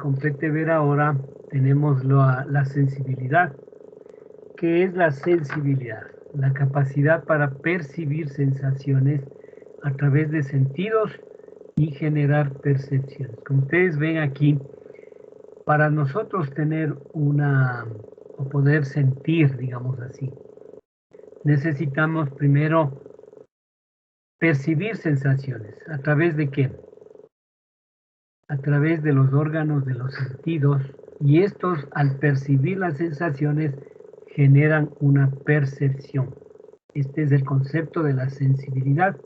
complete ver ahora, tenemos la sensibilidad. ¿Qué es la sensibilidad? La capacidad para percibir sensaciones a través de sentidos y generar percepciones. Como ustedes ven aquí, para nosotros tener o poder sentir, digamos así, necesitamos primero percibir sensaciones. ¿A través de qué? A través de los órganos de los sentidos, y estos, al percibir las sensaciones, generan una percepción. Este es el concepto de la sensibilidad.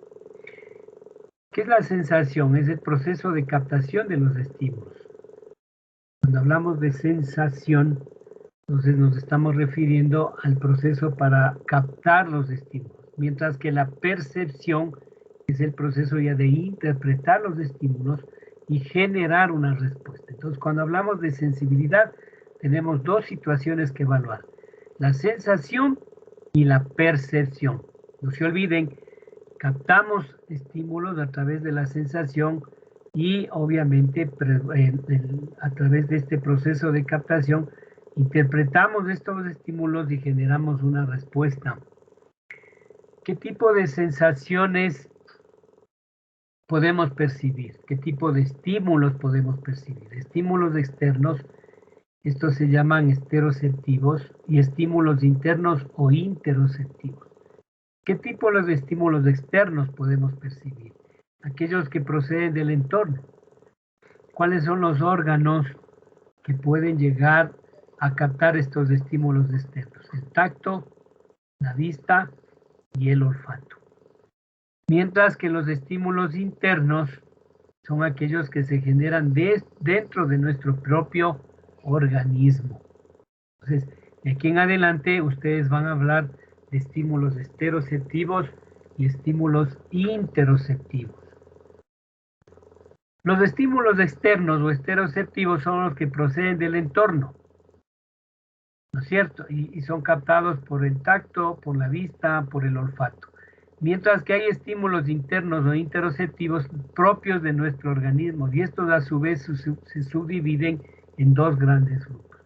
¿Qué es la sensación? Es el proceso de captación de los estímulos. Cuando hablamos de sensación, entonces nos estamos refiriendo al proceso para captar los estímulos, mientras que la percepción es el proceso ya de interpretar los estímulos y generar una respuesta. Entonces, cuando hablamos de sensibilidad, tenemos dos situaciones que evaluar: la sensación y la percepción. No se olviden, captamos estímulos a través de la sensación y obviamente a través de este proceso de captación interpretamos estos estímulos y generamos una respuesta. ¿Qué tipo de sensaciones podemos percibir? ¿Qué tipo de estímulos podemos percibir? Estímulos externos, estos se llaman esteroceptivos, y estímulos internos o interoceptivos. ¿Qué tipo de estímulos externos podemos percibir? Aquellos que proceden del entorno. ¿Cuáles son los órganos que pueden llegar a captar estos estímulos externos? El tacto, la vista y el olfato. Mientras que los estímulos internos son aquellos que se generan dentro de nuestro propio organismo. Entonces, de aquí en adelante ustedes van a hablar de estímulos esteroceptivos y estímulos interoceptivos. Los estímulos externos o esteroceptivos son los que proceden del entorno, ¿no es cierto? Y son captados por el tacto, por la vista, por el olfato. Mientras que hay estímulos internos o interoceptivos propios de nuestro organismo, y estos a su vez se subdividen en dos grandes grupos.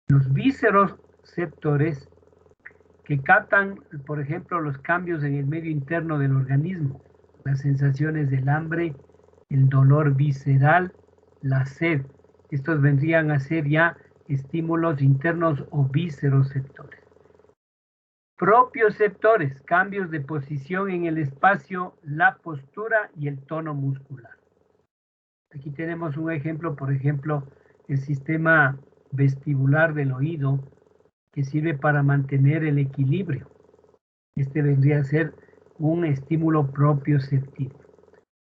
Los visceroceptores, que captan, por ejemplo, los cambios en el medio interno del organismo, las sensaciones del hambre, el dolor visceral, la sed. Estos vendrían a ser ya estímulos internos o visceroceptores. Propioceptores, cambios de posición en el espacio, la postura y el tono muscular. Aquí tenemos un ejemplo, por ejemplo, el sistema vestibular del oído, que sirve para mantener el equilibrio. Este vendría a ser un estímulo propioceptivo.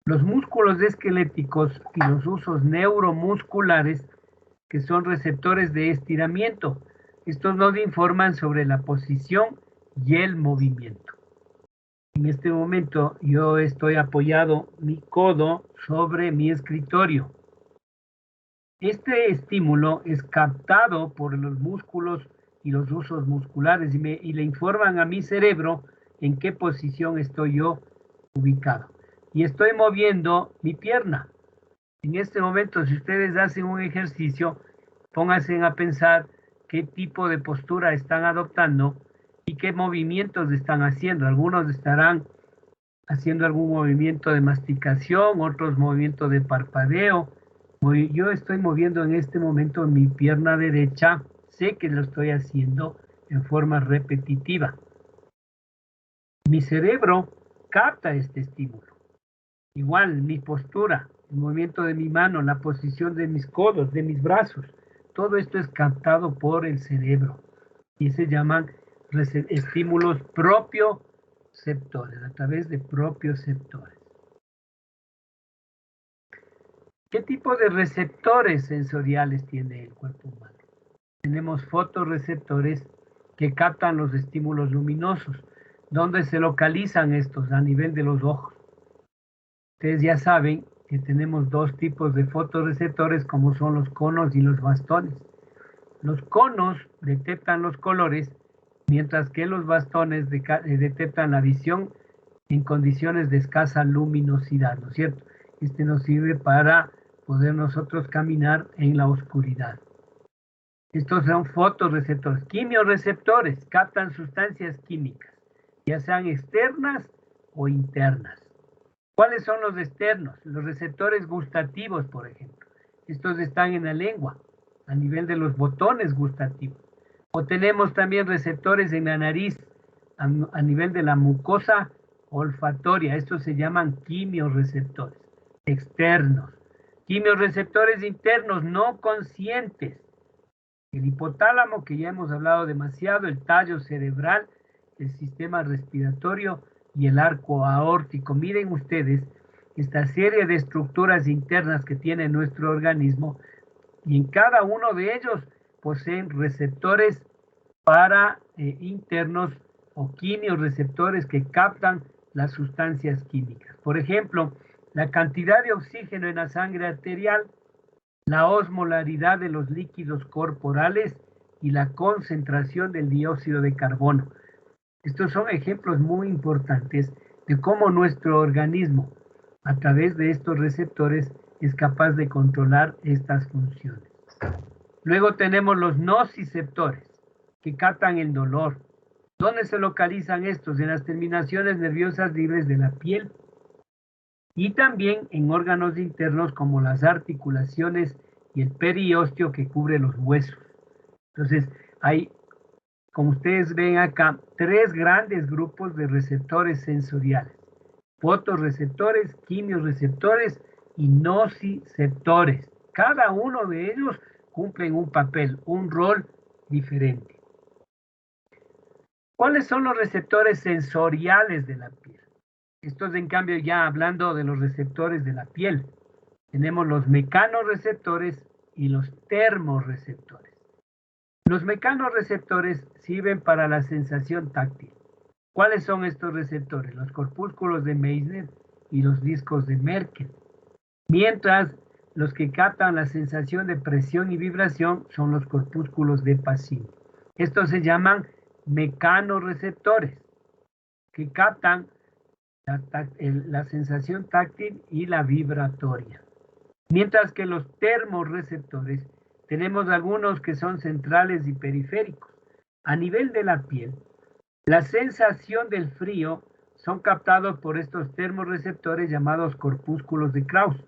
Los músculos esqueléticos y los usos neuromusculares, que son receptores de estiramiento. Estos nos informan sobre la posición y el movimiento. En este momento yo estoy apoyado mi codo sobre mi escritorio. Este estímulo es captado por los músculos y los usos musculares y le informan a mi cerebro en qué posición estoy yo ubicado. Y estoy moviendo mi pierna. En este momento, si ustedes hacen un ejercicio, pónganse a pensar qué tipo de postura están adoptando y qué movimientos están haciendo. Algunos estarán haciendo algún movimiento de masticación, otros movimientos de parpadeo. Yo estoy moviendo en este momento mi pierna derecha, sé que lo estoy haciendo en forma repetitiva. Mi cerebro capta este estímulo. Igual mi postura, el movimiento de mi mano, la posición de mis codos, de mis brazos, todo esto es captado por el cerebro y se llaman estímulos propioceptores, a través de propioceptores. ¿Qué tipo de receptores sensoriales tiene el cuerpo humano? Tenemos fotorreceptores que captan los estímulos luminosos. ¿Dónde se localizan estos? A nivel de los ojos. Ustedes ya saben que tenemos dos tipos de fotorreceptores, como son los conos y los bastones. Los conos detectan los colores, mientras que los bastones detectan la visión en condiciones de escasa luminosidad, ¿no es cierto? Este nos sirve para poder nosotros caminar en la oscuridad. Estos son fotorreceptores. Quimioreceptores captan sustancias químicas, ya sean externas o internas. ¿Cuáles son los externos? Los receptores gustativos, por ejemplo. Estos están en la lengua, a nivel de los botones gustativos. O tenemos también receptores en la nariz, a nivel de la mucosa olfatoria. Estos se llaman quimioreceptores externos. Quimioreceptores internos no conscientes. El hipotálamo, que ya hemos hablado demasiado, el tallo cerebral, el sistema respiratorio y el arco aórtico. Miren ustedes esta serie de estructuras internas que tiene nuestro organismo, y en cada uno de ellos poseen receptores para internos o quimioreceptores que captan las sustancias químicas. Por ejemplo, la cantidad de oxígeno en la sangre arterial, la osmolaridad de los líquidos corporales y la concentración del dióxido de carbono. Estos son ejemplos muy importantes de cómo nuestro organismo, a través de estos receptores, es capaz de controlar estas funciones. Luego tenemos los nociceptores, que captan el dolor. ¿Dónde se localizan estos? En las terminaciones nerviosas libres de la piel y también en órganos internos como las articulaciones y el periósteo que cubre los huesos. Entonces, hay, como ustedes ven acá, tres grandes grupos de receptores sensoriales: fotorreceptores, quimioreceptores y nociceptores. Cada uno de ellos cumplen un papel, un rol diferente. ¿Cuáles son los receptores sensoriales de la piel? Estos, en cambio, ya hablando de los receptores de la piel, tenemos los mecanorreceptores y los termorreceptores. Los mecanorreceptores sirven para la sensación táctil. ¿Cuáles son estos receptores? Los corpúsculos de Meissner y los discos de Merkel. Mientras los que captan la sensación de presión y vibración son los corpúsculos de Pacini. Estos se llaman mecanorreceptores, que captan la sensación táctil y la vibratoria. Mientras que los termorreceptores, tenemos algunos que son centrales y periféricos. A nivel de la piel, la sensación del frío son captados por estos termorreceptores llamados corpúsculos de Krauss,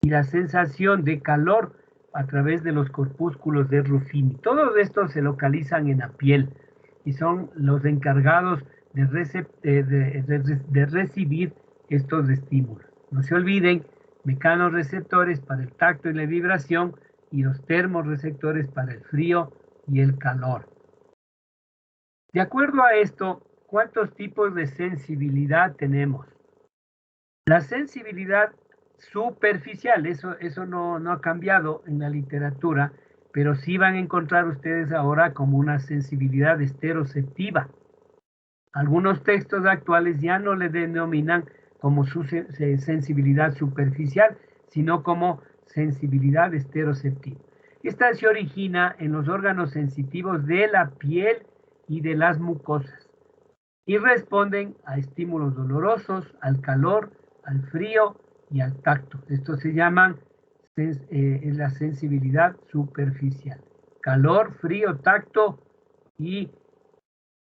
y la sensación de calor a través de los corpúsculos de Ruffini. Todos estos se localizan en la piel y son los encargados de recibir estos estímulos. No se olviden, mecanorreceptores para el tacto y la vibración, y los termorreceptores para el frío y el calor. De acuerdo a esto, ¿cuántos tipos de sensibilidad tenemos? La sensibilidad superficial, eso no ha cambiado en la literatura, pero sí van a encontrar ustedes ahora como una sensibilidad esteroceptiva. Algunos textos actuales ya no le denominan como sensibilidad superficial, sino como sensibilidad esteroceptiva. Esta se origina en los órganos sensitivos de la piel y de las mucosas y responden a estímulos dolorosos, al calor, al frío y al tacto. Esto se llaman la sensibilidad superficial: calor, frío, tacto y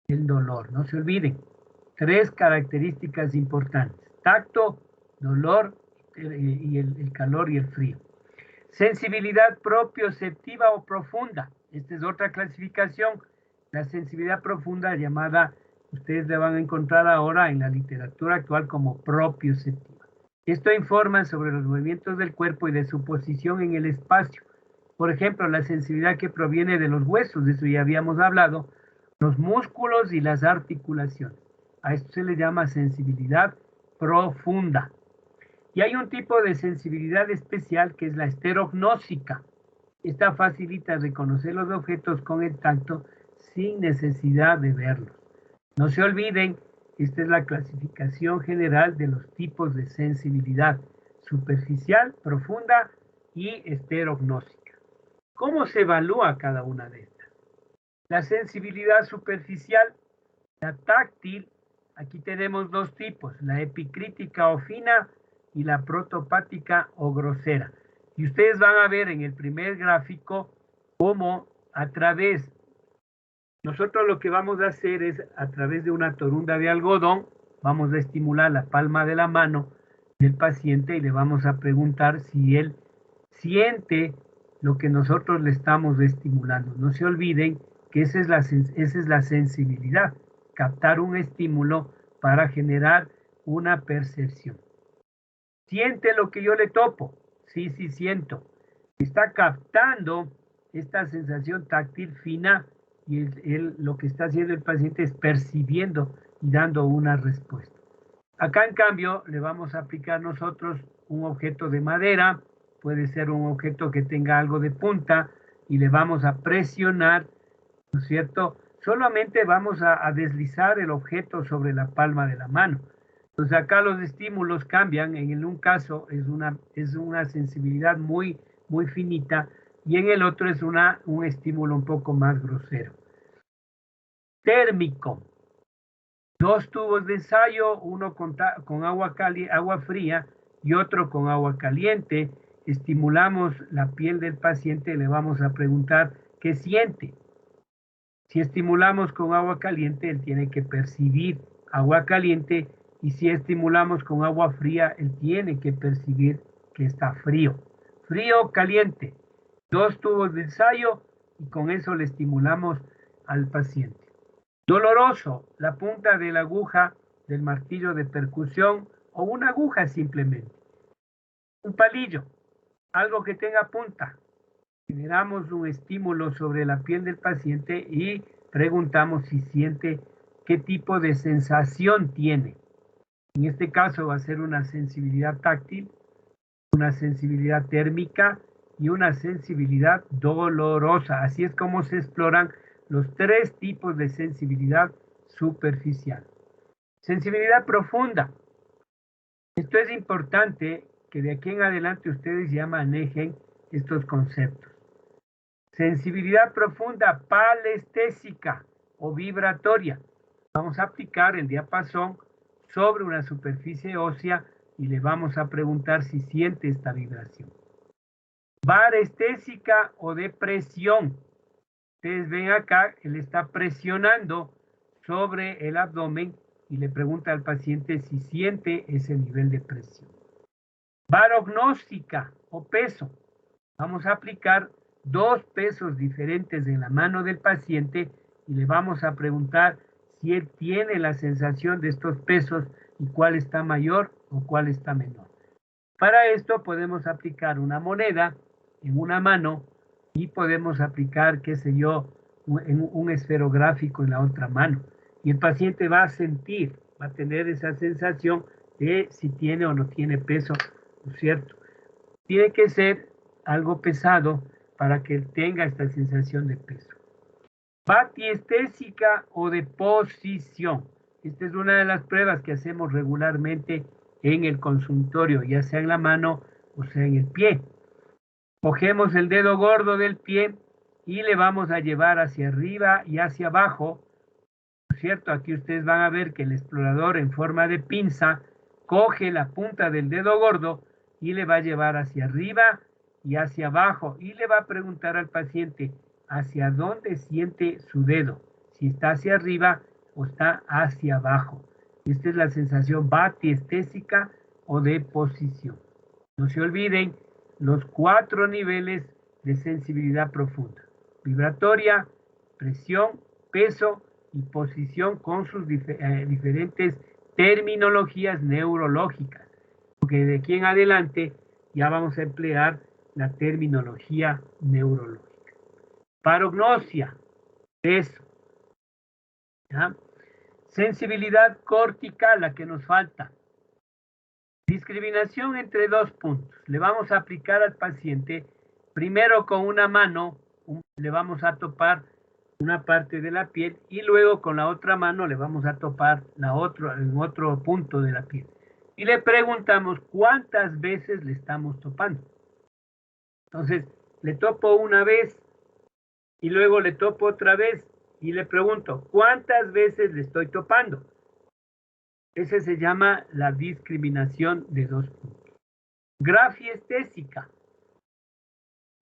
el dolor. No se olviden, tres características importantes: tacto, dolor y el calor y el frío. Sensibilidad propioceptiva o profunda. Esta es otra clasificación. La sensibilidad profunda, llamada, ustedes la van a encontrar ahora en la literatura actual como propioceptiva. Esto informa sobre los movimientos del cuerpo y de su posición en el espacio. Por ejemplo, la sensibilidad que proviene de los huesos, de eso ya habíamos hablado, los músculos y las articulaciones. A esto se le llama sensibilidad profunda. Y hay un tipo de sensibilidad especial que es la esterognósica. Esta facilita reconocer los objetos con el tacto sin necesidad de verlos. No se olviden, esta es la clasificación general de los tipos de sensibilidad: superficial, profunda y esterognósica. ¿Cómo se evalúa cada una de estas? La sensibilidad superficial, la táctil, aquí tenemos dos tipos: la epicrítica o fina y la protopática o grosera. Y ustedes van a ver en el primer gráfico cómo nosotros lo que vamos a hacer es a través de una torunda de algodón, vamos a estimular la palma de la mano del paciente y le vamos a preguntar si él siente lo que nosotros le estamos estimulando. No se olviden que esa es la sensibilidad, captar un estímulo para generar una percepción. ¿Siente lo que yo le topo? Sí, sí siento. Está captando esta sensación táctil fina y lo que está haciendo el paciente es percibiendo y dando una respuesta. Acá, en cambio, le vamos a aplicar nosotros un objeto de madera, puede ser un objeto que tenga algo de punta, y le vamos a presionar, ¿no es cierto? Solamente vamos a deslizar el objeto sobre la palma de la mano. Entonces acá los estímulos cambian, en un caso es una sensibilidad muy finita, y en el otro es un estímulo un poco más grosero. Térmico. 2 tubos de ensayo, uno con agua fría y otro con agua caliente. Estimulamos la piel del paciente, le vamos a preguntar qué siente. Si estimulamos con agua caliente, él tiene que percibir agua caliente, y si estimulamos con agua fría, él tiene que percibir que está frío. Frío, caliente. 2 tubos de ensayo y con eso le estimulamos al paciente. Doloroso, la punta de la aguja del martillo de percusión o una aguja simplemente. Un palillo, algo que tenga punta. Generamos un estímulo sobre la piel del paciente y preguntamos si siente qué tipo de sensación tiene. En este caso va a ser una sensibilidad táctil, una sensibilidad térmica y una sensibilidad dolorosa. Así es como se exploran los 3 tipos de sensibilidad superficial. Sensibilidad profunda. Esto es importante que de aquí en adelante ustedes ya manejen estos conceptos. Sensibilidad profunda palestésica o vibratoria. Vamos a aplicar el diapasón sobre una superficie ósea y le vamos a preguntar si siente esta vibración. Parestésica o de presión. Ustedes ven acá, él está presionando sobre el abdomen y le pregunta al paciente si siente ese nivel de presión. Barognóstica o peso. Vamos a aplicar 2 pesos diferentes en la mano del paciente y le vamos a preguntar si él tiene la sensación de estos pesos y cuál está mayor o cuál está menor. Para esto podemos aplicar una moneda en una mano y podemos aplicar, qué sé yo, un esferográfico en la otra mano. Y el paciente va a sentir, va a tener esa sensación de si tiene o no tiene peso, ¿no es cierto? Tiene que ser algo pesado para que él tenga esta sensación de peso. Batiestésica o de posición. Esta es una de las pruebas que hacemos regularmente en el consultorio, ya sea en la mano o sea en el pie. Cogemos el dedo gordo del pie y le vamos a llevar hacia arriba y hacia abajo, ¿no es cierto? Aquí ustedes van a ver que el explorador en forma de pinza coge la punta del dedo gordo y le va a llevar hacia arriba y hacia abajo y le va a preguntar al paciente hacia dónde siente su dedo, si está hacia arriba o está hacia abajo. Esta es la sensación batiestésica o de posición. No se olviden los 4 niveles de sensibilidad profunda: vibratoria, presión, peso y posición, con sus diferentes terminologías neurológicas, porque de aquí en adelante ya vamos a emplear la terminología neurológica. Parognosia, peso. ¿Ya? Sensibilidad cortical, la que nos falta. Discriminación entre 2 puntos. Le vamos a aplicar al paciente, primero con una mano, le vamos a topar una parte de la piel y luego con la otra mano le vamos a topar en otro punto de la piel. Y le preguntamos cuántas veces le estamos topando. Entonces, le topo una vez y luego le topo otra vez y le pregunto cuántas veces le estoy topando. Ese se llama la discriminación de 2 puntos. Grafiestésica.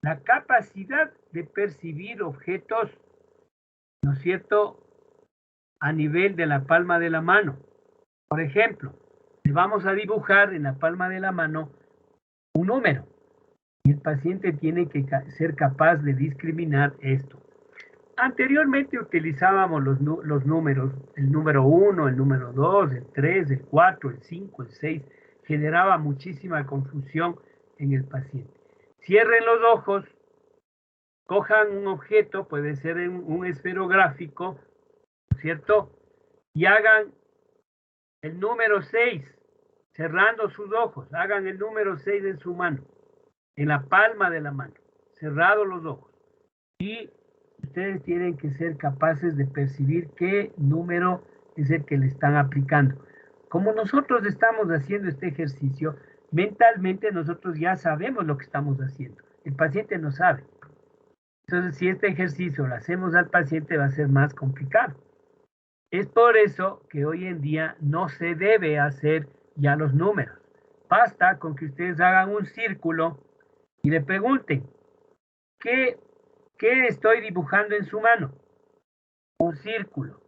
la capacidad de percibir objetos, ¿no es cierto?, a nivel de la palma de la mano. Por ejemplo, le vamos a dibujar en la palma de la mano un número y el paciente tiene que ser capaz de discriminar esto. Anteriormente utilizábamos los números, el número 1, el número 2, el 3, el 4, el 5, el 6, generaba muchísima confusión en el paciente. Cierren los ojos, cojan un objeto, puede ser un esferográfico, ¿cierto? Y hagan el número 6, cerrando sus ojos, hagan el número 6 en su mano, en la palma de la mano, cerrados los ojos. Y ustedes tienen que ser capaces de percibir qué número es el que le están aplicando. Como nosotros estamos haciendo este ejercicio, mentalmente nosotros ya sabemos lo que estamos haciendo. El paciente no sabe. Entonces, si este ejercicio lo hacemos al paciente, va a ser más complicado. Es por eso que hoy en día no se debe hacer ya los números. Basta con que ustedes hagan un círculo y le pregunten, ¿qué estoy dibujando en su mano? Un círculo.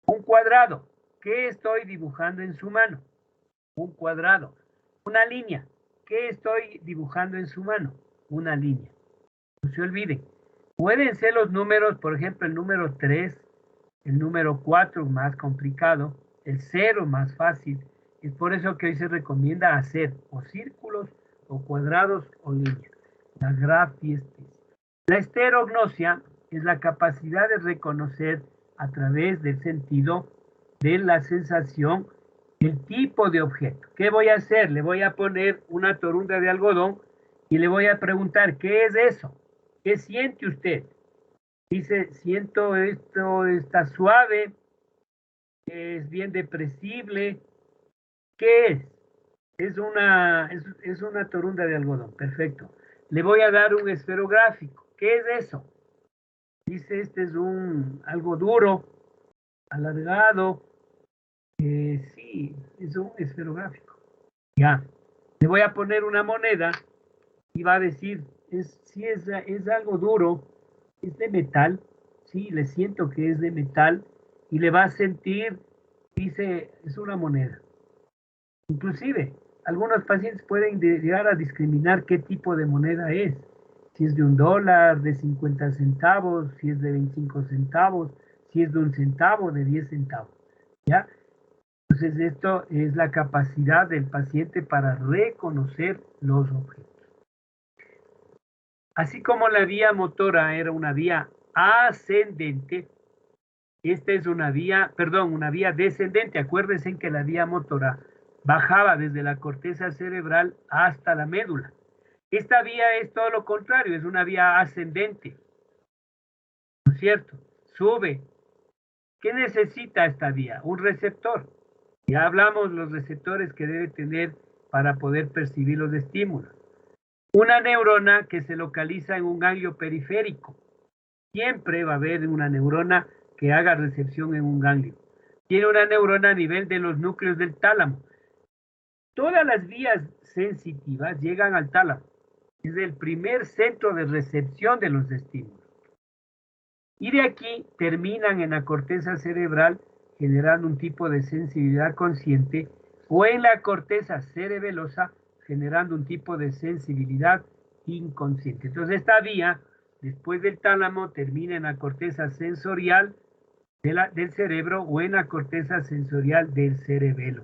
Un cuadrado. ¿Qué estoy dibujando en su mano? Un cuadrado. Una línea. ¿Qué estoy dibujando en su mano? Una línea. No se olviden. Pueden ser los números, por ejemplo, el número 3, el número 4 más complicado, el 0 más fácil. Es por eso que hoy se recomienda hacer o círculos, o cuadrados, o líneas. La grafiestis. La esterognosia es la capacidad de reconocer a través del sentido de la sensación el tipo de objeto. ¿Qué voy a hacer? Le voy a poner una torunda de algodón y le voy a preguntar, ¿qué es eso? ¿Qué siente usted? Dice, siento esto, está suave, es bien depresible. ¿Qué es? Es una torunda de algodón, perfecto. Le voy a dar un esferográfico. ¿Qué es eso? Dice, este es algo duro, alargado. Sí, es un esferográfico. Ya. Le voy a poner una moneda y va a decir, sí, es algo duro, es de metal. Sí, le siento que es de metal y le va a sentir, dice, es una moneda. Inclusive, algunos pacientes pueden llegar a discriminar qué tipo de moneda es. Si es de $1, de 50 centavos, si es de 25 centavos, si es de 1 centavo, de 10 centavos. ¿Ya? Entonces, esto es la capacidad del paciente para reconocer los objetos. Así como la vía motora era una vía ascendente, esta es una vía descendente. Acuérdense que la vía motora bajaba desde la corteza cerebral hasta la médula. Esta vía es todo lo contrario, es una vía ascendente. ¿No es cierto? Sube. ¿Qué necesita esta vía? Un receptor. Ya hablamos los receptores que debe tener para poder percibir los estímulos. Una neurona que se localiza en un ganglio periférico. Siempre va a haber una neurona que haga recepción en un ganglio. Tiene una neurona a nivel de los núcleos del tálamo. Todas las vías sensitivas llegan al tálamo. Es el primer centro de recepción de los estímulos. Y de aquí terminan en la corteza cerebral generando un tipo de sensibilidad consciente o en la corteza cerebelosa generando un tipo de sensibilidad inconsciente. Entonces esta vía, después del tálamo, termina en la corteza sensorial del cerebro o en la corteza sensorial del cerebelo.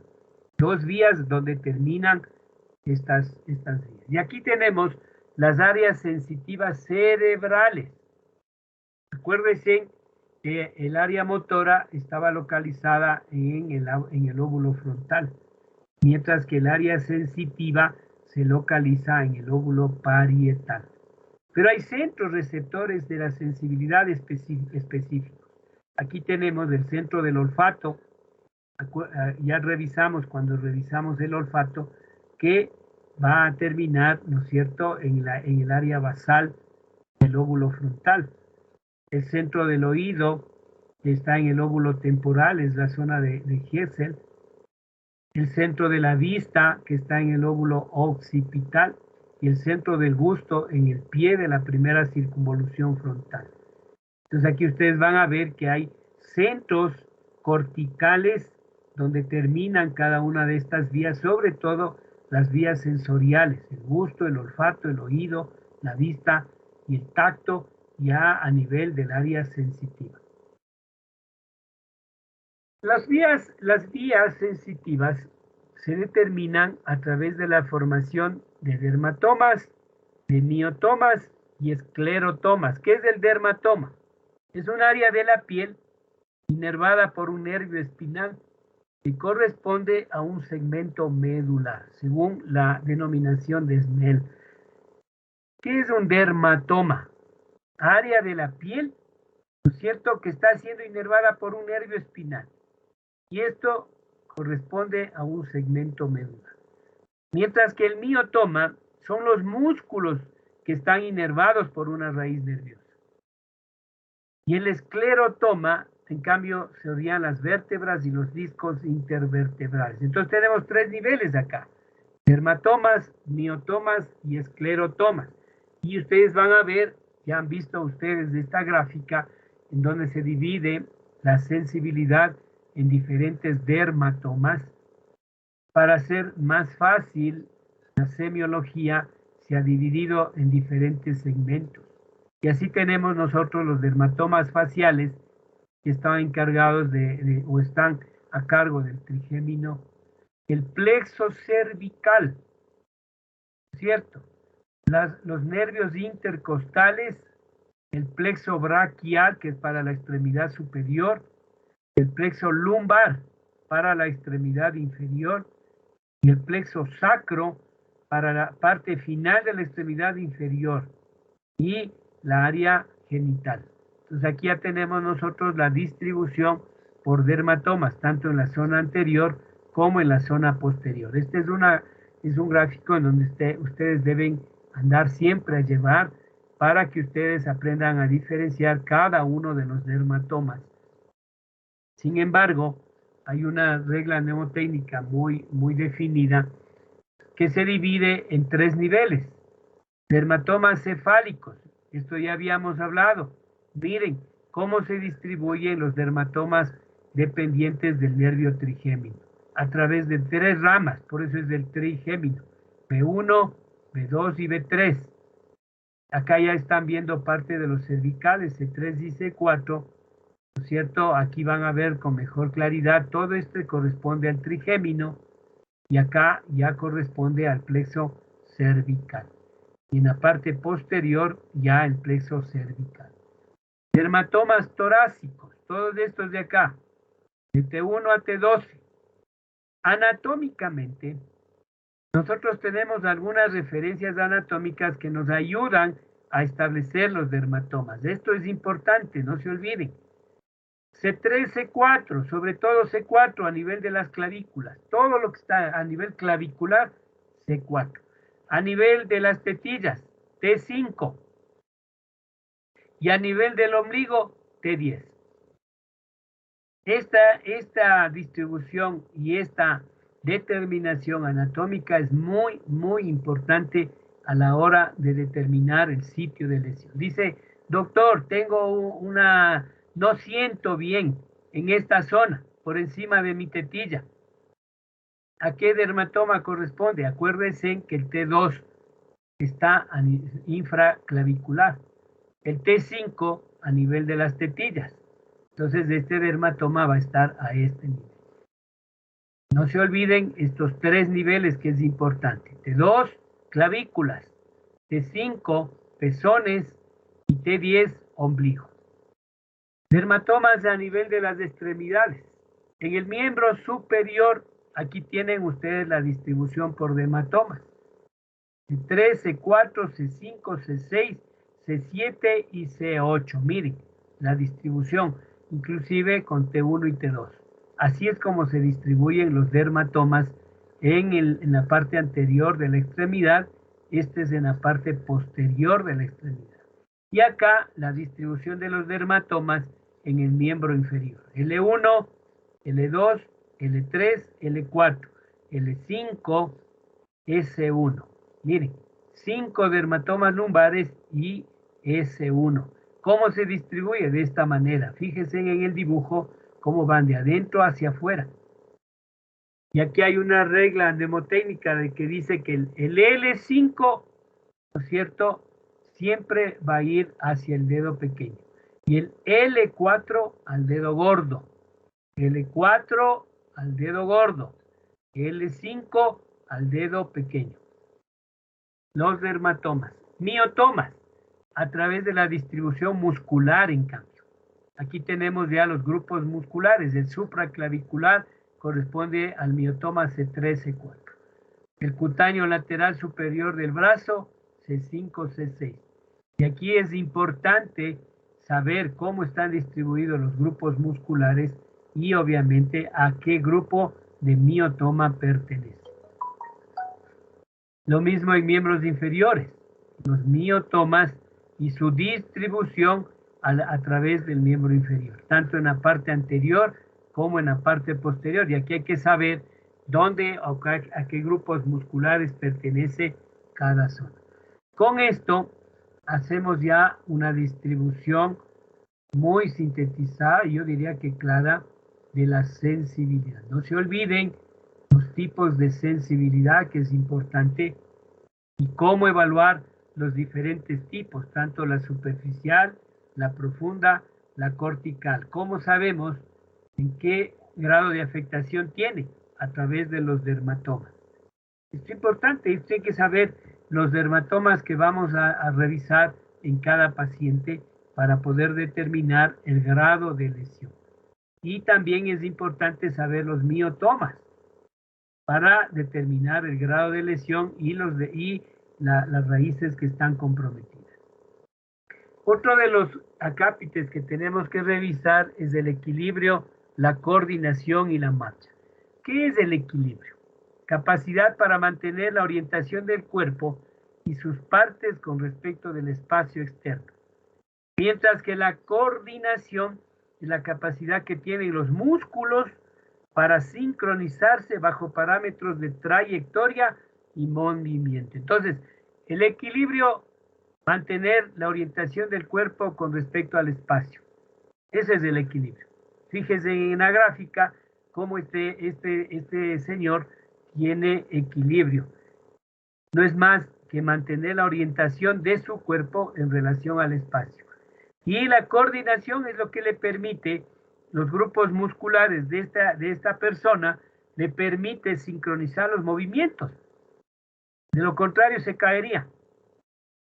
Dos vías donde terminan estas vías. Y aquí tenemos las áreas sensitivas cerebrales. Acuérdense que el área motora estaba localizada en el lóbulo frontal, mientras que el área sensitiva se localiza en el lóbulo parietal. Pero hay centros receptores de la sensibilidad específicos. Aquí tenemos el centro del olfato. Ya revisamos, cuando revisamos el olfato, que va a terminar, ¿no es cierto?, en el área basal del lóbulo frontal. El centro del oído está en el lóbulo temporal, es la zona de Hessel. El centro de la vista, que está en el lóbulo occipital. y el centro del busto en el pie de la primera circunvolución frontal. Entonces aquí ustedes van a ver que hay centros corticales donde terminan cada una de estas vías, sobre todo las vías sensoriales, el gusto, el olfato, el oído, la vista y el tacto, ya a nivel del área sensitiva. Las vías sensitivas se determinan a través de la formación de dermatomas, de miotomas y esclerotomas. ¿Qué es el dermatoma? Es un área de la piel inervada por un nervio espinal que corresponde a un segmento medular, según la denominación de Snell. ¿Qué es un dermatoma? Área de la piel, ¿no es cierto?, que está siendo inervada por un nervio espinal. Y esto corresponde a un segmento medular. Mientras que el miotoma son los músculos que están inervados por una raíz nerviosa. Y el esclerotoma, en cambio, serían las vértebras y los discos intervertebrales. Entonces tenemos tres niveles acá: dermatomas, miotomas y esclerotomas. Y ustedes van a ver, ya han visto ustedes esta gráfica, en donde se divide la sensibilidad en diferentes dermatomas. Para hacer más fácil, la semiología se ha dividido en diferentes segmentos. Y así tenemos nosotros los dermatomas faciales, que están encargados o están a cargo del trigémino, el plexo cervical, ¿cierto? Los nervios intercostales, el plexo braquial, que es para la extremidad superior, el plexo lumbar para la extremidad inferior, y el plexo sacro para la parte final de la extremidad inferior, y la área genital. Entonces aquí ya tenemos nosotros la distribución por dermatomas, tanto en la zona anterior como en la zona posterior. Este es un gráfico en donde ustedes deben andar siempre a llevar para que ustedes aprendan a diferenciar cada uno de los dermatomas. Sin embargo, hay una regla mnemotécnica muy definida que se divide en tres niveles. Dermatomas cefálicos, esto ya habíamos hablado. Miren cómo se distribuyen los dermatomas dependientes del nervio trigémino, a través de tres ramas, por eso es del trigémino: B1, B2 y B3. Acá ya están viendo parte de los cervicales, C3 y C4, ¿no es cierto? Aquí van a ver con mejor claridad, todo esto corresponde al trigémino, y acá ya corresponde al plexo cervical. Y en la parte posterior ya el plexo cervical. Dermatomas torácicos, todos estos de acá, de T1 a T12. Anatómicamente, nosotros tenemos algunas referencias anatómicas que nos ayudan a establecer los dermatomas. Esto es importante, no se olviden. C3, C4, sobre todo C4 a nivel de las clavículas. Todo lo que está a nivel clavicular, C4. A nivel de las tetillas, T5. Y a nivel del ombligo, T10. Esta distribución y esta determinación anatómica es muy importante a la hora de determinar el sitio de lesión. Dice: doctor, no siento bien en esta zona, por encima de mi tetilla. ¿A qué dermatoma corresponde? Acuérdense que el T2 está infraclavicular, el T5 a nivel de las tetillas. Entonces este dermatoma va a estar a este nivel. No se olviden estos tres niveles, que es importante: T2, clavículas; T5, pezones; y T10, ombligo. Dermatomas a nivel de las extremidades. En el miembro superior, aquí tienen ustedes la distribución por dermatomas: C3, C4, C5, C6, C7 y C8. Miren la distribución, inclusive con T1 y T2. Así es como se distribuyen los dermatomas en la parte anterior de la extremidad. Este es en la parte posterior de la extremidad. Y acá la distribución de los dermatomas en el miembro inferior: L1, L2, L3, L4, L5, S1. Miren, 5 dermatomas lumbares y S1. ¿Cómo se distribuye? De esta manera. Fíjense en el dibujo cómo van de adentro hacia afuera. Y aquí hay una regla mnemotécnica de que dice que el L5, ¿no es cierto?, siempre va a ir hacia el dedo pequeño. Y el L4 al dedo gordo. L4 al dedo gordo. L5 al dedo pequeño. Los dermatomas. Miotomas, a través de la distribución muscular, en cambio. Aquí tenemos ya los grupos musculares. El supraclavicular corresponde al miotoma C3, C4. El cutáneo lateral superior del brazo, C5, C6. Y aquí es importante saber cómo están distribuidos los grupos musculares y obviamente a qué grupo de miotoma pertenece. Lo mismo en miembros inferiores, los miotomas y su distribución a través del miembro inferior, tanto en la parte anterior como en la parte posterior. Y aquí hay que saber dónde o a qué grupos musculares pertenece cada zona. Con esto hacemos ya una distribución muy sintetizada, yo diría que clara, de la sensibilidad. No se olviden los tipos de sensibilidad, que es importante, y cómo evaluar los diferentes tipos, tanto la superficial, la profunda, la cortical. ¿Cómo sabemos en qué grado de afectación tiene? A través de los dermatomas. Es importante, esto hay que saber los dermatomas que vamos a revisar en cada paciente para poder determinar el grado de lesión. Y también es importante saber los miotomas para determinar el grado de lesión y las raíces que están comprometidas. Otro de los acápites que tenemos que revisar es el equilibrio, la coordinación y la marcha. ¿Qué es el equilibrio? Capacidad para mantener la orientación del cuerpo y sus partes con respecto del espacio externo. Mientras que la coordinación es la capacidad que tienen los músculos para sincronizarse bajo parámetros de trayectoria y movimiento. Entonces, el equilibrio, mantener la orientación del cuerpo con respecto al espacio. Ese es el equilibrio. Fíjese en la gráfica cómo este señor tiene equilibrio. No es más que mantener la orientación de su cuerpo en relación al espacio. Y la coordinación es lo que le permite, los grupos musculares de esta persona, le permite sincronizar los movimientos. De lo contrario, se caería.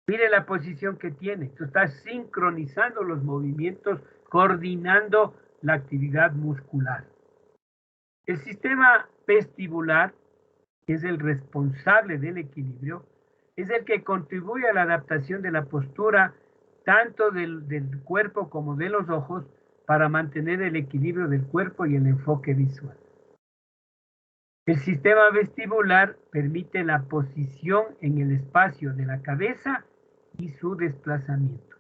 Mire la posición que tiene. Tú estás sincronizando los movimientos, coordinando la actividad muscular. El sistema vestibular, que es el responsable del equilibrio, es el que contribuye a la adaptación de la postura tanto del cuerpo como de los ojos para mantener el equilibrio del cuerpo y el enfoque visual. El sistema vestibular permite la posición en el espacio de la cabeza y su desplazamiento,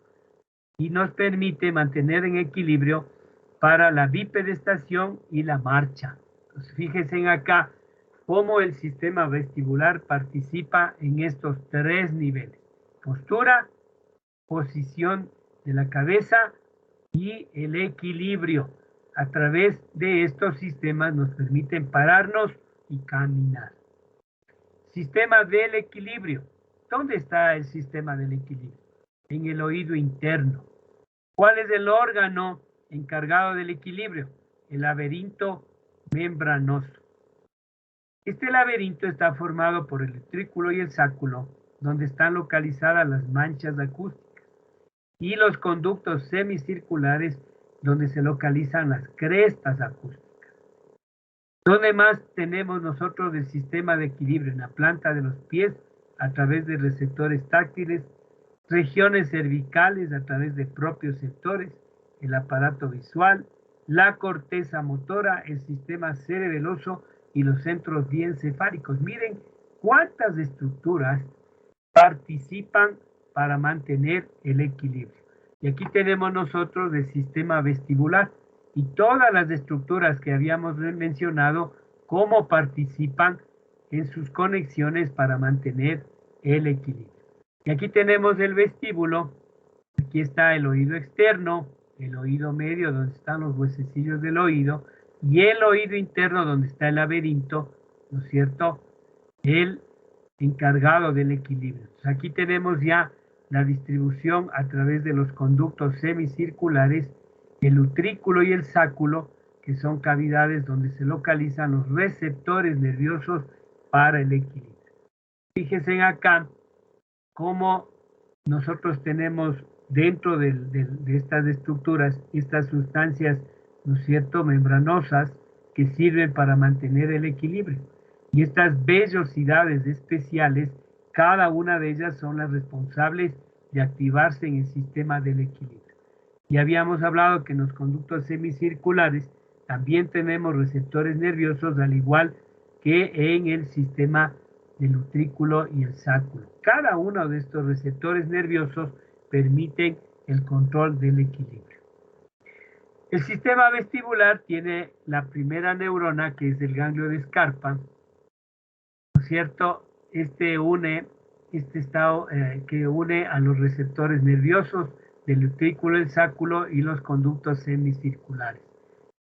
y nos permite mantener en equilibrio para la bipedestación y la marcha. Entonces, fíjense en acá cómo el sistema vestibular participa en estos tres niveles: postura, posición de la cabeza y el equilibrio. A través de estos sistemas nos permiten pararnos y caminar. Sistema del equilibrio. ¿Dónde está el sistema del equilibrio? En el oído interno. ¿Cuál es el órgano encargado del equilibrio? El laberinto membranoso. Este laberinto está formado por el utrículo y el sáculo, donde están localizadas las manchas acústicas, y los conductos semicirculares, donde se localizan las crestas acústicas. ¿Dónde más tenemos nosotros el sistema de equilibrio? En la planta de los pies, a través de receptores táctiles, regiones cervicales a través de propios sectores, el aparato visual, la corteza motora, el sistema cerebeloso y los centros diencefálicos. Miren cuántas estructuras participan para mantener el equilibrio. Y aquí tenemos nosotros el sistema vestibular y todas las estructuras que habíamos mencionado, cómo participan en sus conexiones para mantener el equilibrio. Y aquí tenemos el vestíbulo. Aquí está el oído externo, el oído medio donde están los huesecillos del oído y el oído interno donde está el laberinto, ¿no es cierto? El encargado del equilibrio. Entonces, aquí tenemos ya la distribución a través de los conductos semicirculares, el utrículo y el sáculo, que son cavidades donde se localizan los receptores nerviosos para el equilibrio. Fíjense acá cómo nosotros tenemos dentro de estas estructuras estas sustancias, ¿no es cierto?, membranosas que sirven para mantener el equilibrio. Y estas vellosidades especiales, cada una de ellas son las responsables de activarse en el sistema del equilibrio. Y habíamos hablado que en los conductos semicirculares también tenemos receptores nerviosos, al igual que en el sistema del utrículo y el sáculo. Cada uno de estos receptores nerviosos permiten el control del equilibrio. El sistema vestibular tiene la primera neurona, que es el ganglio de Scarpa, ¿no es cierto? Este estado que une a los receptores nerviosos del utrículo, el sáculo y los conductos semicirculares.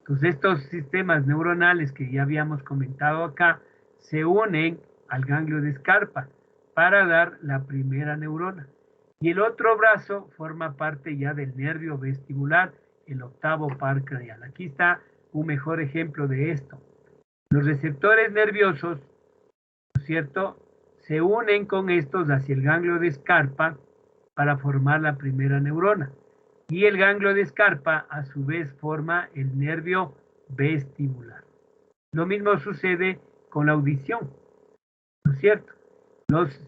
Entonces, estos sistemas neuronales que ya habíamos comentado acá se unen al ganglio de Scarpa para dar la primera neurona. Y el otro brazo forma parte ya del nervio vestibular, el octavo par craneal. Aquí está un mejor ejemplo de esto. Los receptores nerviosos, ¿no es cierto?, se unen con estos hacia el ganglio de Scarpa para formar la primera neurona. Y el ganglio de Scarpa, a su vez, forma el nervio vestibular. Lo mismo sucede con la audición, ¿no es cierto? Los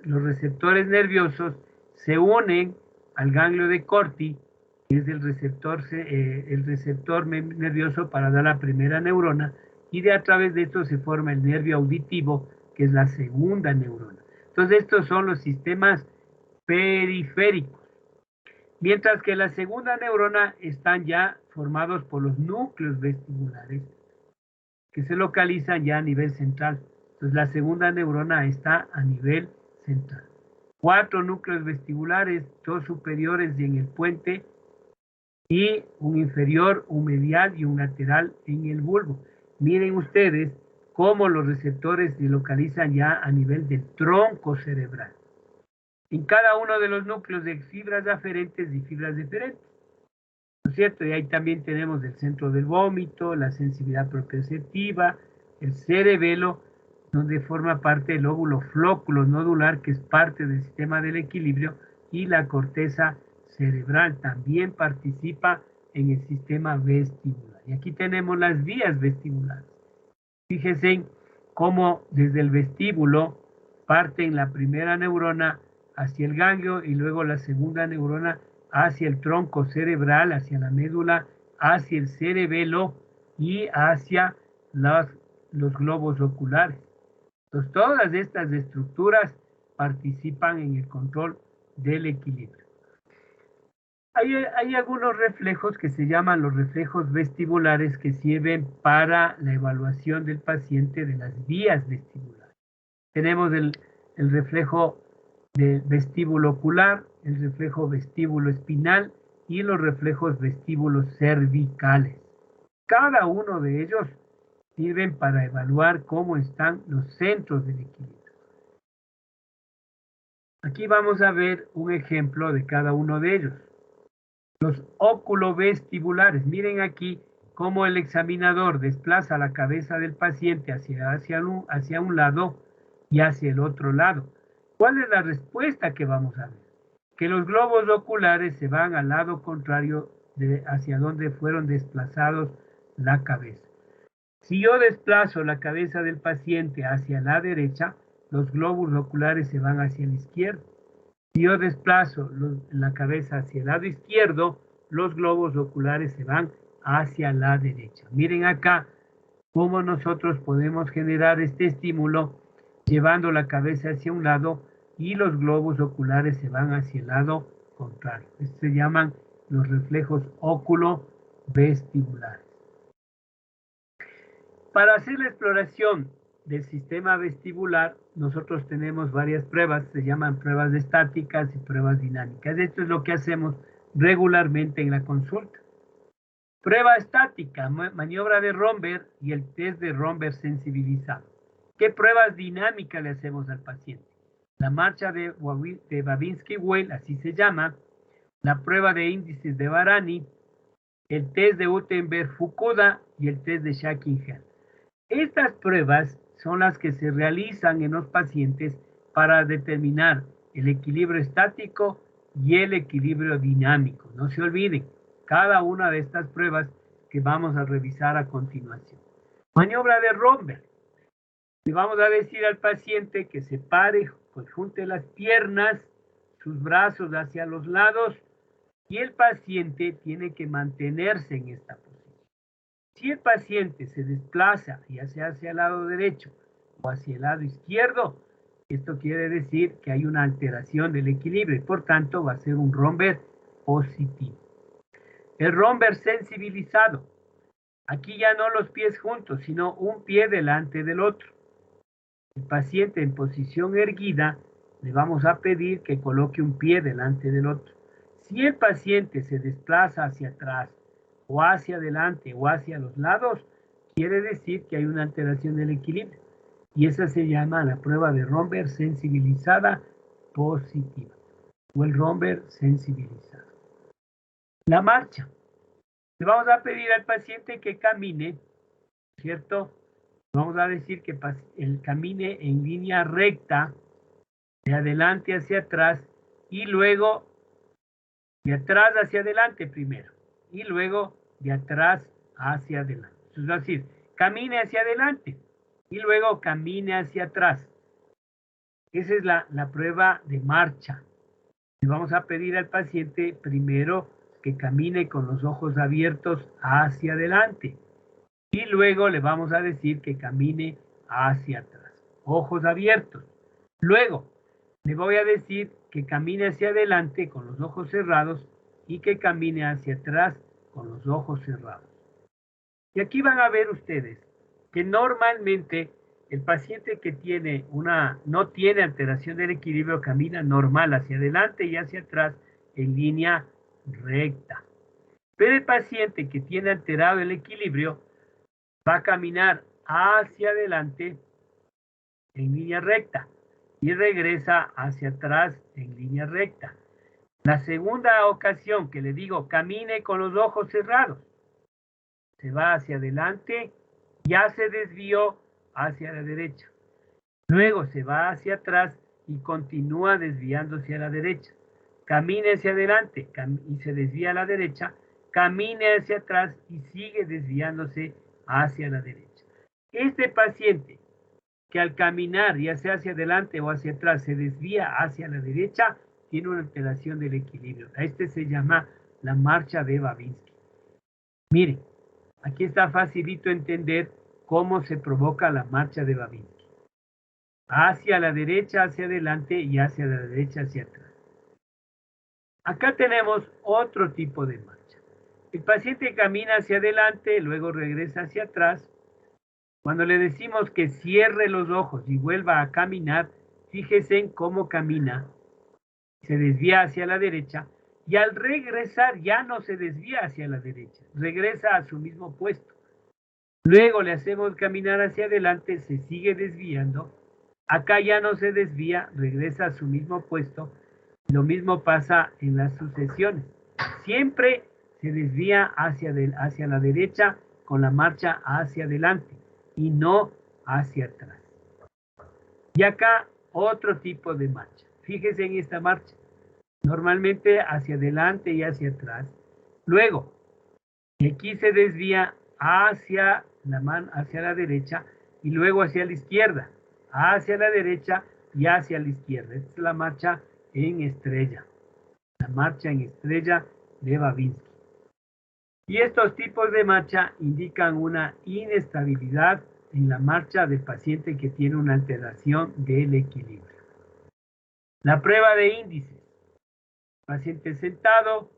receptores nerviosos se unen al ganglio de Corti, que es el receptor nervioso para dar la primera neurona, y a través de esto se forma el nervio auditivo, que es la segunda neurona. Entonces, estos son los sistemas periféricos. Mientras que la segunda neurona están ya formados por los núcleos vestibulares, que se localizan ya a nivel central. Entonces, la segunda neurona está a nivel central. 4 núcleos vestibulares, 2 superiores y en el puente, y un inferior, un medial y un lateral en el bulbo. Miren ustedes cómo los receptores se localizan ya a nivel del tronco cerebral. En cada uno de los núcleos de fibras aferentes y fibras deferentes, ¿no es cierto? Y ahí también tenemos el centro del vómito, la sensibilidad proprioceptiva, el cerebelo, donde forma parte el óvulo flóculo nodular, que es parte del sistema del equilibrio, y la corteza cerebral también participa en el sistema vestibular. Y aquí tenemos las vías vestibulares. Fíjense cómo desde el vestíbulo parten la primera neurona hacia el ganglio y luego la segunda neurona hacia el tronco cerebral, hacia la médula, hacia el cerebelo y hacia los globos oculares. Entonces, todas estas estructuras participan en el control del equilibrio. Hay algunos reflejos que se llaman los reflejos vestibulares que sirven para la evaluación del paciente de las vías vestibulares. Tenemos el reflejo de vestíbulo ocular, el reflejo vestíbulo espinal y los reflejos vestíbulos cervicales. Cada uno de ellos sirven para evaluar cómo están los centros del equilibrio. Aquí vamos a ver un ejemplo de cada uno de ellos. Los oculovestibulares. Miren aquí cómo el examinador desplaza la cabeza del paciente hacia un lado y hacia el otro lado. ¿Cuál es la respuesta que vamos a ver? Que los globos oculares se van al lado contrario hacia donde fueron desplazados la cabeza. Si yo desplazo la cabeza del paciente hacia la derecha, los globos oculares se van hacia la izquierda. Si yo desplazo la cabeza hacia el lado izquierdo, los globos oculares se van hacia la derecha. Miren acá cómo nosotros podemos generar este estímulo llevando la cabeza hacia un lado y los globos oculares se van hacia el lado contrario. Estos se llaman los reflejos oculovestibulares. Para hacer la exploración del sistema vestibular, nosotros tenemos varias pruebas, se llaman pruebas estáticas y pruebas dinámicas. Esto es lo que hacemos regularmente en la consulta. Prueba estática, maniobra de Romberg y el test de Romberg sensibilizado. ¿Qué pruebas dinámicas le hacemos al paciente? La marcha de Babinski-Weil, así se llama, la prueba de índices de Varani, el test de Utenberg-Fukuda y el test de Shackingen. Estas pruebas son las que se realizan en los pacientes para determinar el equilibrio estático y el equilibrio dinámico. No se olviden, cada una de estas pruebas que vamos a revisar a continuación. Maniobra de Romberg. Le vamos a decir al paciente que se pare, pues junte las piernas, sus brazos hacia los lados, y el paciente tiene que mantenerse en esta posición. Si el paciente se desplaza, ya sea hacia el lado derecho o hacia el lado izquierdo, esto quiere decir que hay una alteración del equilibrio y por tanto va a ser un Romberg positivo. El Romberg sensibilizado. Aquí ya no los pies juntos, sino un pie delante del otro. El paciente en posición erguida, le vamos a pedir que coloque un pie delante del otro. Si el paciente se desplaza hacia atrás, o hacia adelante, o hacia los lados, quiere decir que hay una alteración del equilibrio. Y esa se llama la prueba de Romberg sensibilizada positiva, o el Romberg sensibilizado. La marcha. Le vamos a pedir al paciente que camine, ¿cierto? Vamos a decir que él camine en línea recta, de adelante hacia atrás, y luego de atrás hacia adelante primero, y luego de atrás hacia adelante. Es decir, camine hacia adelante, y luego camine hacia atrás. Esa es la prueba de marcha. Le vamos a pedir al paciente primero que camine con los ojos abiertos hacia adelante. Y luego le vamos a decir que camine hacia atrás. Ojos abiertos. Luego le voy a decir que camine hacia adelante con los ojos cerrados y que camine hacia atrás con los ojos cerrados. Y aquí van a ver ustedes que normalmente el paciente que no tiene alteración del equilibrio camina normal hacia adelante y hacia atrás en línea recta. Pero el paciente que tiene alterado el equilibrio va a caminar hacia adelante en línea recta y regresa hacia atrás en línea recta. La segunda ocasión que le digo camine con los ojos cerrados, se va hacia adelante, ya se desvió hacia la derecha. Luego se va hacia atrás y continúa desviándose a la derecha. Camine hacia adelante y se desvía a la derecha, camine hacia atrás y sigue desviándose hacia la derecha. Este paciente que al caminar, ya sea hacia adelante o hacia atrás, se desvía hacia la derecha, tiene una alteración del equilibrio. Este se llama la marcha de Babinski. Miren, aquí está facilito entender cómo se provoca la marcha de Babinski. Hacia la derecha, hacia adelante y hacia la derecha, hacia atrás. Acá tenemos otro tipo de marcha. El paciente camina hacia adelante, luego regresa hacia atrás. Cuando le decimos que cierre los ojos y vuelva a caminar, fíjese en cómo camina. Se desvía hacia la derecha y al regresar ya no se desvía hacia la derecha, regresa a su mismo puesto. Luego le hacemos caminar hacia adelante, se sigue desviando. Acá ya no se desvía, regresa a su mismo puesto. Lo mismo pasa en las sucesiones. Siempre se desvía hacia la derecha con la marcha hacia adelante y no hacia atrás. Y acá otro tipo de marcha. Fíjese en esta marcha. Normalmente hacia adelante y hacia atrás. Luego, aquí se desvía hacia la derecha y luego hacia la izquierda. Hacia la derecha y hacia la izquierda. Esta es la marcha en estrella. La marcha en estrella de Babinski. Y estos tipos de marcha indican una inestabilidad en la marcha del paciente que tiene una alteración del equilibrio. La prueba de índices. Paciente sentado,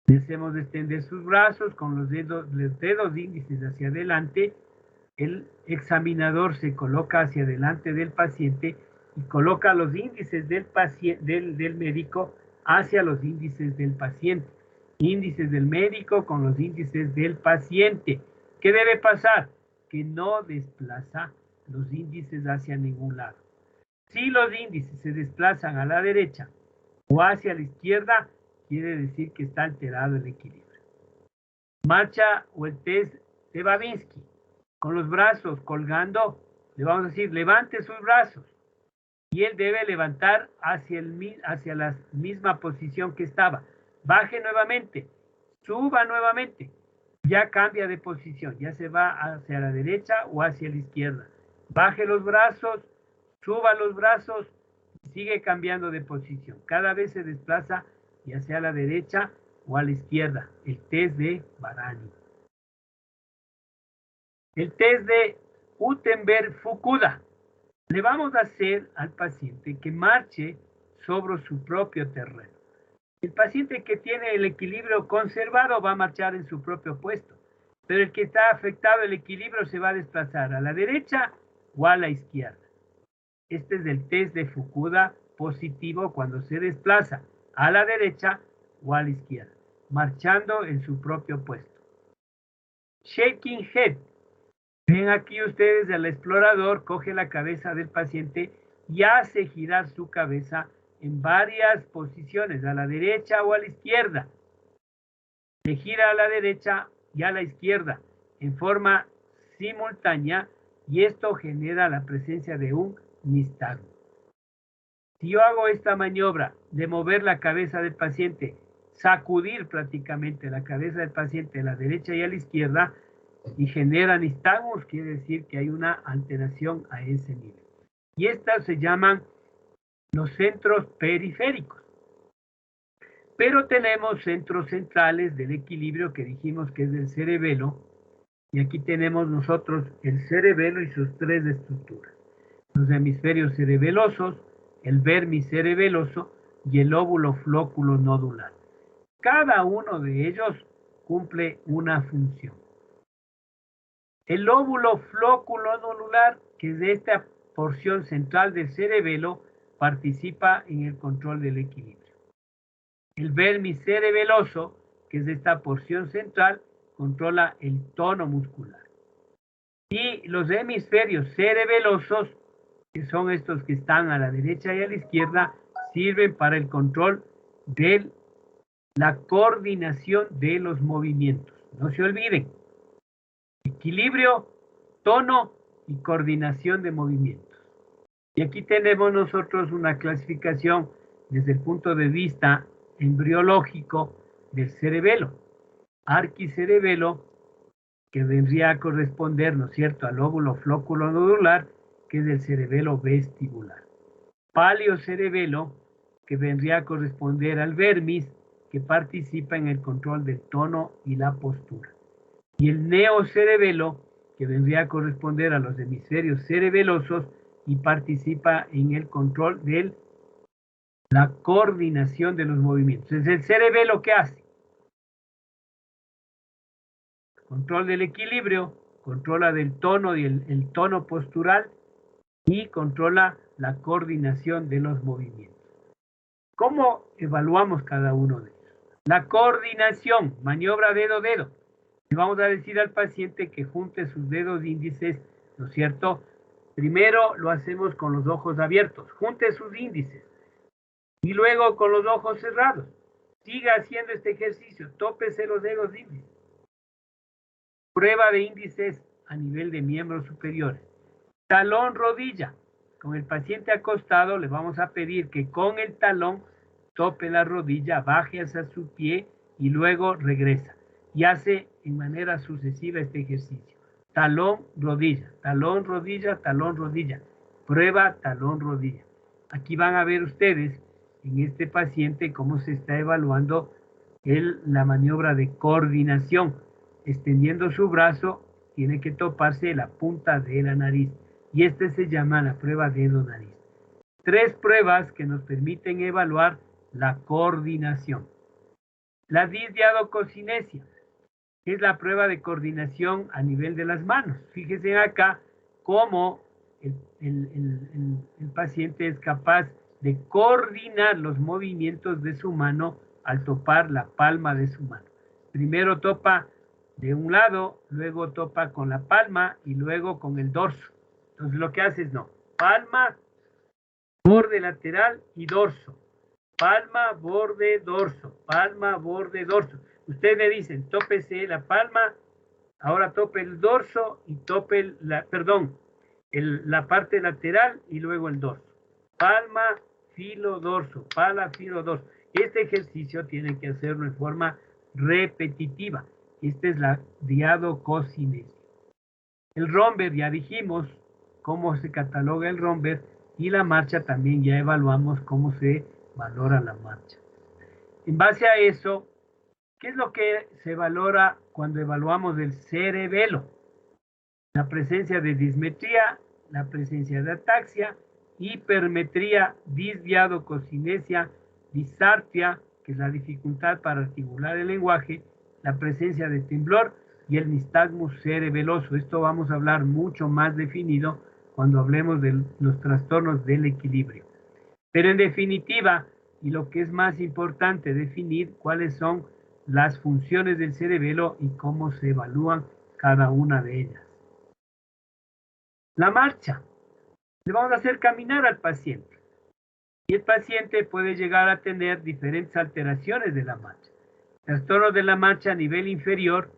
le hacemos extender sus brazos con los dedos índices hacia adelante. El examinador se coloca hacia adelante del paciente y coloca los índices del médico hacia los índices del paciente. Índices del médico con los índices del paciente. ¿Qué debe pasar? Que no desplaza los índices hacia ningún lado. Si los índices se desplazan a la derecha o hacia la izquierda, quiere decir que está alterado el equilibrio. Marcha o el test de Babinski. Con los brazos colgando, le vamos a decir, levante sus brazos. Y él debe levantar hacia la misma posición que estaba. Baje nuevamente, suba nuevamente. Ya cambia de posición, ya se va hacia la derecha o hacia la izquierda. Baje los brazos, suba los brazos, sigue cambiando de posición. Cada vez se desplaza ya sea a la derecha o a la izquierda. El test de Barani. El test de Utenberg-Fukuda. Le vamos a hacer al paciente que marche sobre su propio terreno. El paciente que tiene el equilibrio conservado va a marchar en su propio puesto, pero el que está afectado el equilibrio se va a desplazar a la derecha o a la izquierda. Este es el test de Fukuda positivo cuando se desplaza a la derecha o a la izquierda, marchando en su propio puesto. Shaking head. Ven aquí ustedes, el explorador coge la cabeza del paciente y hace girar su cabeza en varias posiciones, a la derecha o a la izquierda. Se gira a la derecha y a la izquierda en forma simultánea y esto genera la presencia de un nistagmo. Si yo hago esta maniobra de mover la cabeza del paciente, sacudir prácticamente la cabeza del paciente a la derecha y a la izquierda, y genera nistagmos, quiere decir que hay una alteración a ese nivel. Y estas se llaman los centros periféricos. Pero tenemos centros centrales del equilibrio que dijimos que es el cerebelo, y aquí tenemos nosotros el cerebelo y sus tres estructuras. Los hemisferios cerebelosos, el vermicerebeloso y el óvulo flóculo nodular. Cada uno de ellos cumple una función. El óvulo flóculo nodular, que es de esta porción central del cerebelo, participa en el control del equilibrio. El vermicerebeloso, que es de esta porción central, controla el tono muscular. Y los hemisferios cerebelosos, que son estos que están a la derecha y a la izquierda, sirven para el control de la coordinación de los movimientos. No se olviden. Equilibrio, tono y coordinación de movimientos. Y aquí tenemos nosotros una clasificación desde el punto de vista embriológico del cerebelo. Arquicerebelo, que vendría a corresponder, ¿no es cierto?, al óvulo flóculo nodular, que es el cerebelo vestibular. Paleocerebelo, que vendría a corresponder al vermis, que participa en el control del tono y la postura. Y el neocerebelo, que vendría a corresponder a los hemisferios cerebelosos y participa en el control de la coordinación de los movimientos. Es el cerebelo que hace control del equilibrio, controla del tono y el tono postural y controla la coordinación de los movimientos. ¿Cómo evaluamos cada uno de ellos? La coordinación, maniobra dedo-dedo. Le vamos a decir al paciente que junte sus dedos índices, ¿no es cierto? Primero lo hacemos con los ojos abiertos, junte sus índices y luego con los ojos cerrados. Siga haciendo este ejercicio, tópese los dedos índices. Prueba de índices a nivel de miembros superiores. Talón, rodilla. Con el paciente acostado le vamos a pedir que con el talón tope la rodilla, baje hacia su pie y luego regresa. Y hace en manera sucesiva este ejercicio. Talón, rodilla, talón, rodilla, talón, rodilla. Prueba, talón, rodilla. Aquí van a ver ustedes en este paciente cómo se está evaluando la maniobra de coordinación. Extendiendo su brazo, tiene que toparse la punta de la nariz. Y este se llama la prueba dedo-nariz. Tres pruebas que nos permiten evaluar la coordinación. La disdiadococinesia es la prueba de coordinación a nivel de las manos. Fíjense acá cómo el paciente es capaz de coordinar los movimientos de su mano al topar la palma de su mano. Primero topa de un lado, luego topa con la palma y luego con el dorso. Entonces lo que hace es palma, borde lateral y dorso. Palma, borde, dorso. Palma, borde, dorso. Ustedes me dicen, tópese la palma, ahora tope el dorso y tope la parte lateral y luego el dorso. Palma, filo, dorso. Pala, filo, dorso. Este ejercicio tienen que hacerlo en forma repetitiva. Esta es la diadococinesia. El romber, ya dijimos cómo se cataloga el romber, y la marcha también ya evaluamos cómo se valora la marcha. En base a eso, ¿qué es lo que se valora cuando evaluamos el cerebelo? La presencia de dismetría, la presencia de ataxia, hipermetría, disdiadococinesia, disartria, que es la dificultad para articular el lenguaje, la presencia de temblor y el nistagmus cerebeloso. Esto vamos a hablar mucho más definido cuando hablemos de los trastornos del equilibrio. Pero en definitiva, y lo que es más importante, definir cuáles son las funciones del cerebelo y cómo se evalúan cada una de ellas. La marcha. Le vamos a hacer caminar al paciente. Y el paciente puede llegar a tener diferentes alteraciones de la marcha. Trastornos de la marcha a nivel inferior,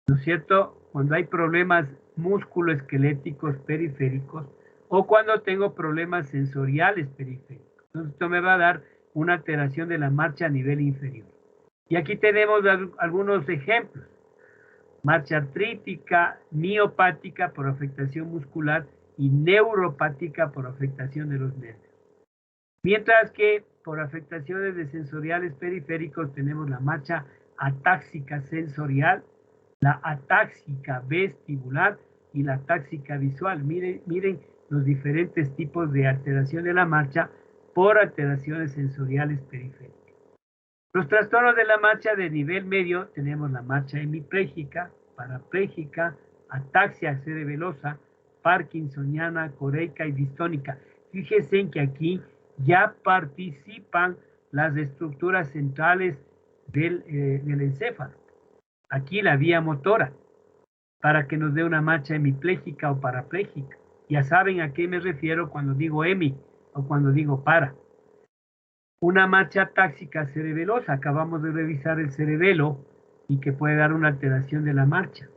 ¿no es cierto? Cuando hay problemas musculoesqueléticos periféricos o cuando tengo problemas sensoriales periféricos. Entonces esto me va a dar una alteración de la marcha a nivel inferior. Y aquí tenemos algunos ejemplos. Marcha artrítica, miopática por afectación muscular y neuropática por afectación de los nervios. Mientras que por afectaciones de sensoriales periféricos tenemos la marcha atáxica sensorial, la atáxica vestibular y la atáxica visual. Miren los diferentes tipos de alteración de la marcha por alteraciones sensoriales periféricas. Los trastornos de la marcha de nivel medio tenemos la marcha hemipléjica, parapléjica, ataxia cerebelosa, parkinsoniana, coreica y distónica. Fíjense en que aquí ya participan las estructuras centrales del encéfalo. Aquí la vía motora, para que nos dé una marcha hemipléjica o parapléjica. Ya saben a qué me refiero cuando digo hemi o cuando digo para. Una marcha atáxica cerebelosa, acabamos de revisar el cerebelo y que puede dar una alteración de la marcha.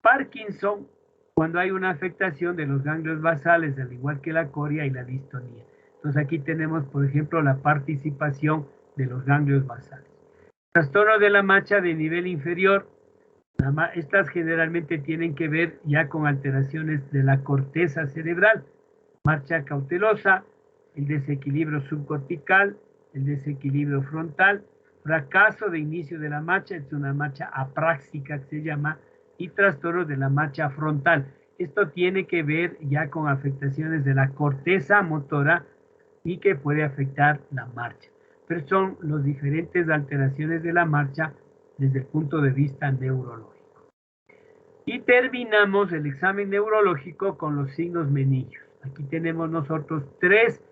Parkinson, cuando hay una afectación de los ganglios basales, al igual que la coria y la distonía. Entonces aquí tenemos, por ejemplo, la participación de los ganglios basales. Trastornos de la marcha de nivel inferior, estas generalmente tienen que ver ya con alteraciones de la corteza cerebral. Marcha cautelosa, el desequilibrio subcortical, el desequilibrio frontal, fracaso de inicio de la marcha, es una marcha apráxica que se llama, y trastornos de la marcha frontal. Esto tiene que ver ya con afectaciones de la corteza motora y que puede afectar la marcha. Pero son las diferentes alteraciones de la marcha desde el punto de vista neurológico. Y terminamos el examen neurológico con los signos Menillos. Aquí tenemos nosotros 3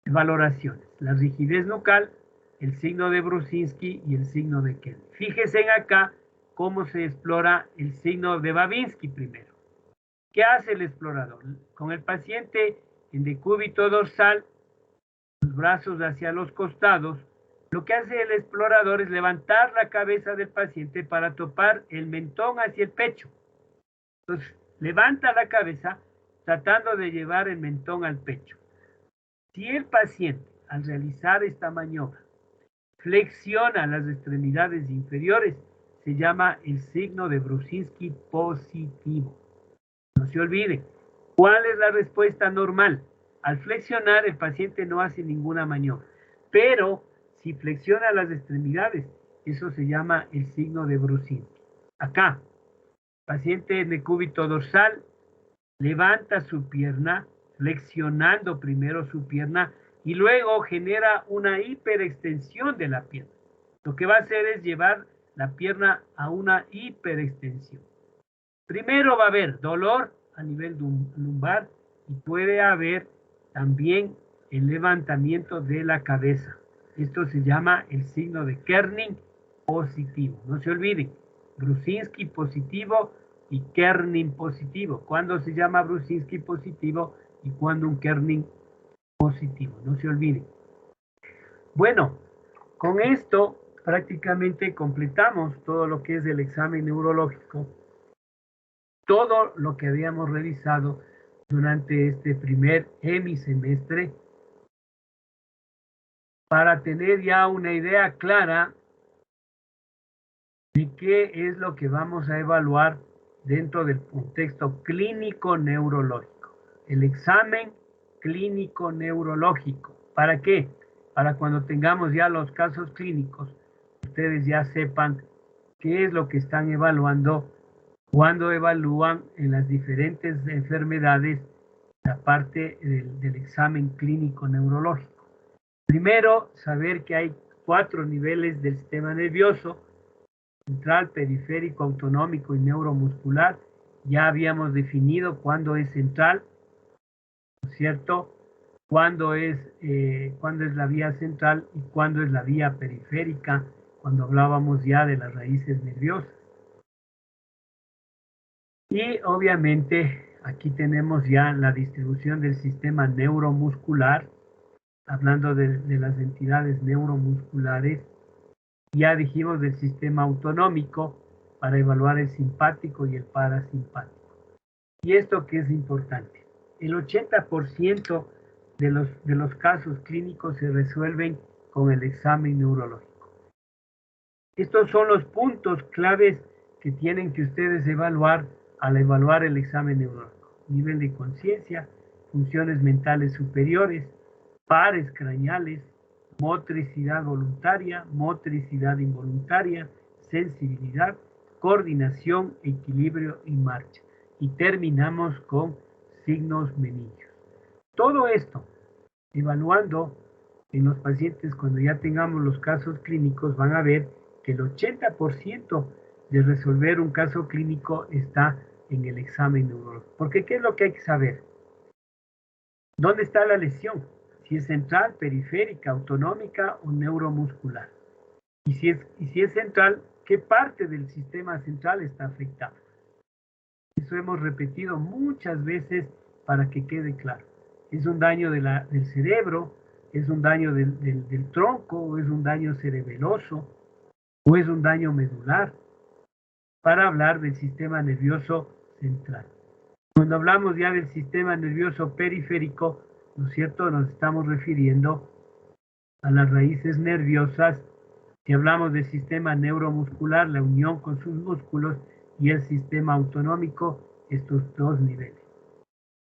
valoraciones: la rigidez nucal, el signo de Brusinski y el signo de Kelly. Fíjense en acá cómo se explora el signo de Babinski primero. ¿Qué hace el explorador? Con el paciente en decúbito dorsal, los brazos hacia los costados, lo que hace el explorador es levantar la cabeza del paciente para topar el mentón hacia el pecho. Entonces, levanta la cabeza tratando de llevar el mentón al pecho. Si el paciente, al realizar esta maniobra, flexiona las extremidades inferiores, se llama el signo de Brusinski positivo. No se olvide, ¿cuál es la respuesta normal? Al flexionar, el paciente no hace ninguna maniobra. Pero si flexiona las extremidades, eso se llama el signo de Brusinski. Acá, paciente en decúbito dorsal, levanta su pierna, flexionando primero su pierna y luego genera una hiperextensión de la pierna. Lo que va a hacer es llevar la pierna a una hiperextensión. Primero va a haber dolor a nivel lumbar y puede haber también el levantamiento de la cabeza. Esto se llama el signo de Kerning positivo. No se olviden, Brusinski positivo y Kerning positivo. ¿Cuándo se llama Brusinski positivo y cuándo un Kerning positivo? No se olviden. Bueno, con esto prácticamente completamos todo lo que es el examen neurológico, todo lo que habíamos revisado durante este primer hemisemestre, para tener ya una idea clara de qué es lo que vamos a evaluar dentro del contexto clínico neurológico. El examen clínico neurológico. ¿Para qué? Para cuando tengamos ya los casos clínicos, ustedes ya sepan qué es lo que están evaluando cuando evalúan en las diferentes enfermedades la parte del examen clínico neurológico. Primero, saber que hay 4 niveles del sistema nervioso: central, periférico, autonómico y neuromuscular. Ya habíamos definido cuándo es central, ¿no es cierto? Cuándo es la vía central y cuándo es la vía periférica, cuando hablábamos ya de las raíces nerviosas. Y obviamente aquí tenemos ya la distribución del sistema neuromuscular, hablando de las entidades neuromusculares. Ya dijimos del sistema autonómico para evaluar el simpático y el parasimpático. Y esto que es importante, el 80% de los casos clínicos se resuelven con el examen neurológico. Estos son los puntos claves que tienen que ustedes evaluar al evaluar el examen neurológico: nivel de conciencia, funciones mentales superiores, pares craneales, motricidad voluntaria, motricidad involuntaria, sensibilidad, coordinación, equilibrio y marcha. Y terminamos con signos menillos. Todo esto, evaluando en los pacientes, cuando ya tengamos los casos clínicos, van a ver que el 80% de resolver un caso clínico está en el examen neurológico. Porque ¿qué es lo que hay que saber? ¿Dónde está la lesión? Si es central, periférica, autonómica o neuromuscular. Y si es central, ¿qué parte del sistema central está afectada? Eso hemos repetido muchas veces para que quede claro. ¿Es un daño del cerebro? ¿Es un daño del tronco? ¿O es un daño cerebeloso? ¿O es un daño medular? Para hablar del sistema nervioso central. Cuando hablamos ya del sistema nervioso periférico, ¿no es cierto?, nos estamos refiriendo a las raíces nerviosas. Si hablamos del sistema neuromuscular, la unión con sus músculos, y el sistema autonómico, estos 2 niveles.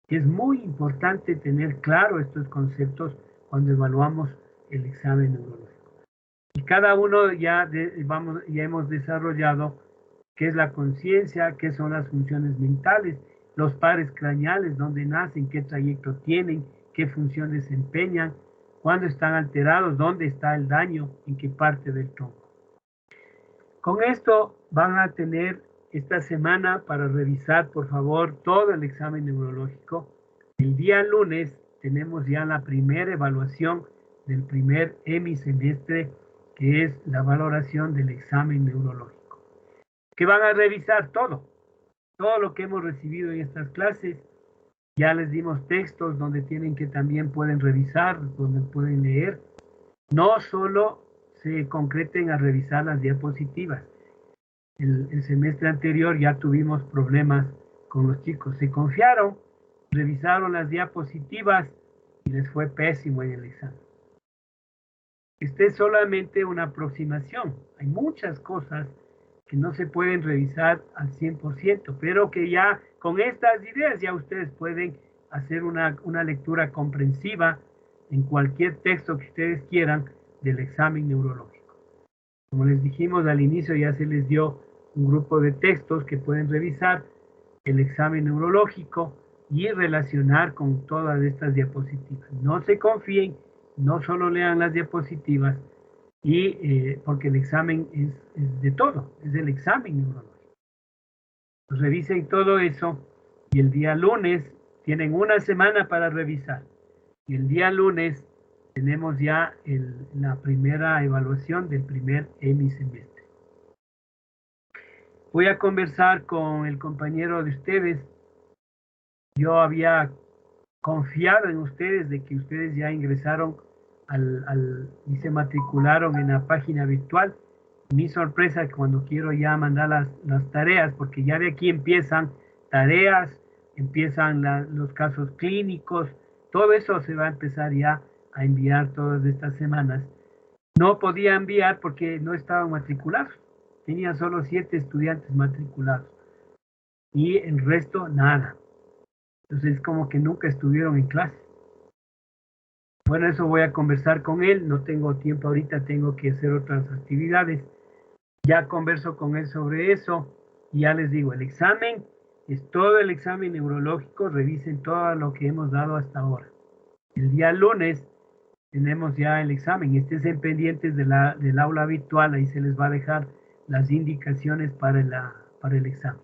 Es muy importante tener claro estos conceptos cuando evaluamos el examen neurológico. Y cada uno ya hemos desarrollado qué es la conciencia, qué son las funciones mentales, los pares craneales, dónde nacen, qué trayecto tienen, qué función desempeñan, cuándo están alterados, dónde está el daño, en qué parte del tronco. Con esto van a tener esta semana para revisar, por favor, todo el examen neurológico. El día lunes tenemos ya la primera evaluación del primer hemisemestre, que es la valoración del examen neurológico, que van a revisar todo lo que hemos recibido en estas clases. Ya les dimos textos donde también pueden revisar, donde pueden leer. No solo se concreten a revisar las diapositivas. El semestre anterior ya tuvimos problemas con los chicos. Se confiaron, revisaron las diapositivas y les fue pésimo en el examen. Esta es solamente una aproximación. Hay muchas cosas que no se pueden revisar al 100%, pero que ya con estas ideas ya ustedes pueden hacer una lectura comprensiva en cualquier texto que ustedes quieran del examen neurológico. Como les dijimos al inicio, ya se les dio un grupo de textos que pueden revisar el examen neurológico y relacionar con todas estas diapositivas. No se confíen, no solo lean las diapositivas, porque el examen es de todo, es el examen neurológico. Pues revisen todo eso y el día lunes Tienen una semana para revisar. Y el día lunes tenemos ya la primera evaluación del primer hemisemestre. Voy a conversar con el compañero de ustedes. Yo había confiado en ustedes de que ustedes ya ingresaron y se matricularon en la página virtual. Mi sorpresa cuando quiero ya mandar las tareas, porque ya de aquí empiezan tareas, empiezan los casos clínicos, todo eso se va a empezar ya a enviar todas estas semanas. No podía enviar porque no estaban matriculados. Tenía solo 7 estudiantes matriculados y el resto nada. Entonces es como que nunca estuvieron en clase. Bueno, eso voy a conversar con él. No tengo tiempo ahorita, tengo que hacer otras actividades. Ya converso con él sobre eso y ya les digo, el examen es todo el examen neurológico. Revisen todo lo que hemos dado hasta ahora. El día lunes tenemos ya el examen. Estén pendientes del aula virtual. Ahí se les va a dejar las indicaciones para el examen.